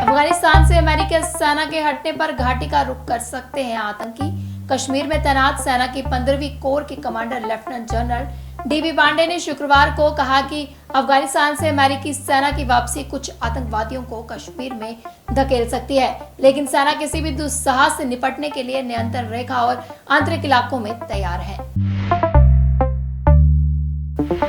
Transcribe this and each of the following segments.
अफगानिस्तान से अमेरिकी सेना के हटने पर घाटी का रुख कर सकते हैं आतंकी। कश्मीर में तैनात सेना की 15वीं कोर के commander lieutenant general DB Pande ने शुक्रवार को कहा कि अफगानिस्तान से अमेरिकी सेना की वापसी कुछ आतंकवादियों को कश्मीर में धकेल सकती है, लेकिन सेना किसी भी दुस्साहस से निपटने के लिए नियंत्रण रेखा और आंतरिक इलाकों में तैयार है।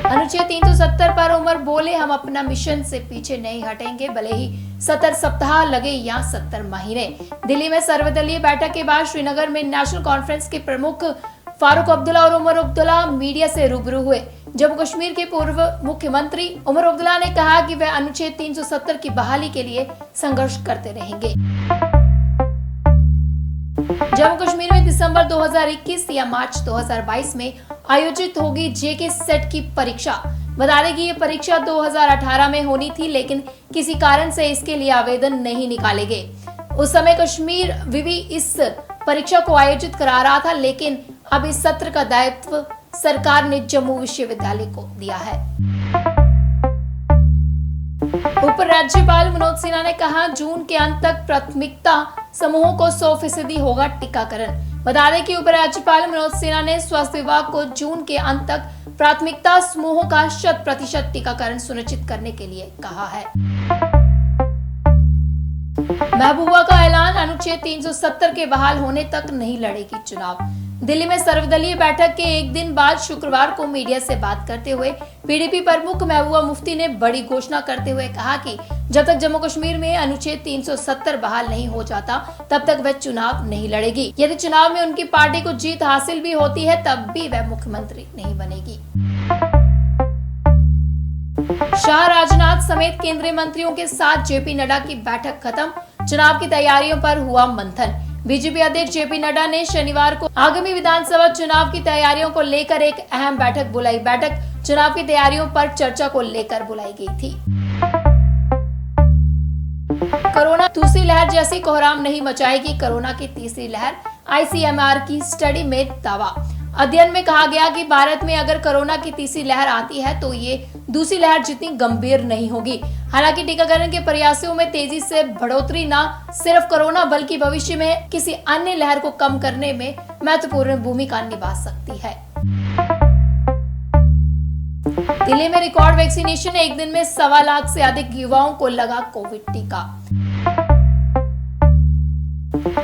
अनुच्छेद 370 पर उमर बोले, हम अपना मिशन से पीछे नहीं हटेंगे, भले ही 70 सप्ताह लगे या 70 महीने। दिल्ली में सर्वदलीय बैठक के बाद श्रीनगर में नेशनल कॉन्फ्रेंस के प्रमुख फारूक अब्दुल्ला और उमर अब्दुल्ला मीडिया से रूबरू हुए। जम्मू कश्मीर के पूर्व मुख्यमंत्री उमर अब्दुल्ला ने कहा कि वे अनुच्छेद 370 की बहाली के लिए संघर्ष करते रहेंगे। जम्मू कश्मीर में दिसंबर 2021 या मार्च 2022 में आयोजित होगी जेके सेट की परीक्षा। बता दें कि ये परीक्षा 2018 में होनी थी, लेकिन किसी कारण से इसके लिए आवेदन नहीं निकाले गए। उस समय कश्मीर विवि इस परीक्षा को आयोजित करा रहा था, लेकिन अब इस सत्र का दायित्व सरकार ने जम्मू विश्वविद्यालय को दिया है। उप राज्यपाल मनोज सिन्हा ने कहा, जून के अंत तक प्राथमिकता समूहों को 100% होगा टीकाकरण। बता दें कि उप राज्यपाल मनोज सिन्हा ने स्वास्थ्य विभाग को जून के अंत तक प्राथमिकता समूहों का 100% टीकाकरण सुनिश्चित करने के लिए कहा है। महबूबा का ऐलान, अनुच्छेद 370 के बहाल होने तक नहीं लड़ेगी चुनाव। दिल्ली में सर्वदलीय बैठक के एक दिन बाद शुक्रवार को मीडिया से बात करते हुए पीडीपी प्रमुख महबूबा मुफ्ती ने बड़ी घोषणा करते हुए कहा कि जब तक जम्मू कश्मीर में अनुच्छेद 370 बहाल नहीं हो जाता, तब तक वह चुनाव नहीं लड़ेगी। यदि चुनाव में उनकी पार्टी को जीत हासिल भी होती है, तब भी वह मुख्यमंत्री नहीं बनेगी। शाह, राजनाथ समेत केंद्रीय मंत्रियों के साथ जेपी नड्डा की बैठक खत्म। चुनाव की तैयारियों पर हुआ मंथन। बीजेपी अध्यक्ष जेपी नड्डा ने शनिवार को आगामी विधानसभा चुनाव की तैयारियों को लेकर एक अहम बैठक बुलाई। बैठक चुनाव की तैयारियों पर चर्चा को लेकर बुलाई गई थी। कोरोना दूसरी लहर जैसी कोहराम नहीं मचाएगी कोरोना की तीसरी लहर, आईसीएमआर की स्टडी में दावा। अध्ययन में कहा गया कि भारत में अगर कोरोना की तीसरी लहर आती है तो ये दूसरी लहर जितनी गंभीर नहीं होगी। हालांकि टीकाकरण के प्रयासों में तेजी से बढ़ोतरी न सिर्फ कोरोना बल्कि भविष्य में किसी अन्य लहर को कम करने में महत्वपूर्ण भूमिका निभा सकती है। दिल्ली में रिकॉर्ड वैक्सीनेशन, एक दिन में 1.25 लाख से अधिक युवाओं को लगा कोविड टीका।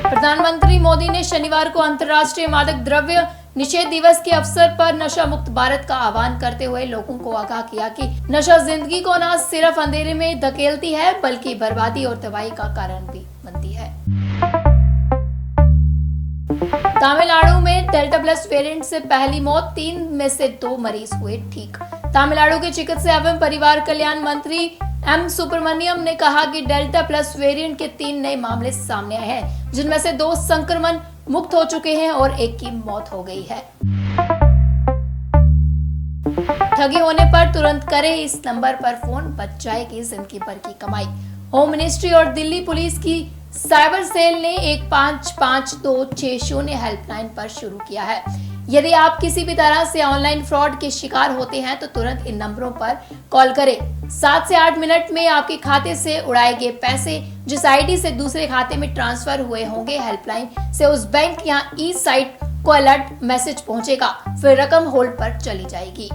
प्रधानमंत्री मोदी ने शनिवार को अंतर्राष्ट्रीय मादक द्रव्य निषेध दिवस के अवसर पर नशा मुक्त भारत का आह्वान करते हुए लोगों को आगाह किया कि नशा जिंदगी को न सिर्फ अंधेरे में धकेलती है बल्कि बर्बादी और तबाही का कारण भी बनती है। तमिलनाडु में डेल्टा प्लस वेरिएंट से पहली मौत, 3 में से 2 मरीज हुए ठीक। तमिलनाडु के चिकित्सा एवं परिवार कल्याण मंत्री एम सुब्रमण्यम ने कहा कि डेल्टा प्लस वेरिएंट के 3 नए मामले सामने आए हैं, जिनमें से 2 संक्रमण मुक्त हो चुके हैं और 1 की मौत हो गई है। ठगी होने पर तुरंत करें इस नंबर पर फोन, बच जाएगी जिंदगी भर की कमाई। होम मिनिस्ट्री और दिल्ली पुलिस की साइबर सेल ने 155260 हेल्पलाइन पर शुरू किया है। यदि आप किसी भी तरह से ऑनलाइन फ्रॉड के शिकार होते हैं तो तुरंत इन नंबरों पर कॉल करें। 7 से 8 मिनट में आपके खाते से उड़ाए गए पैसे जिस आईडी से दूसरे खाते में ट्रांसफर हुए होंगे, हेल्पलाइन से उस बैंक या ई साइट को अलर्ट मैसेज पहुंचेगा, फिर रकम होल्ड पर चली जाएगी।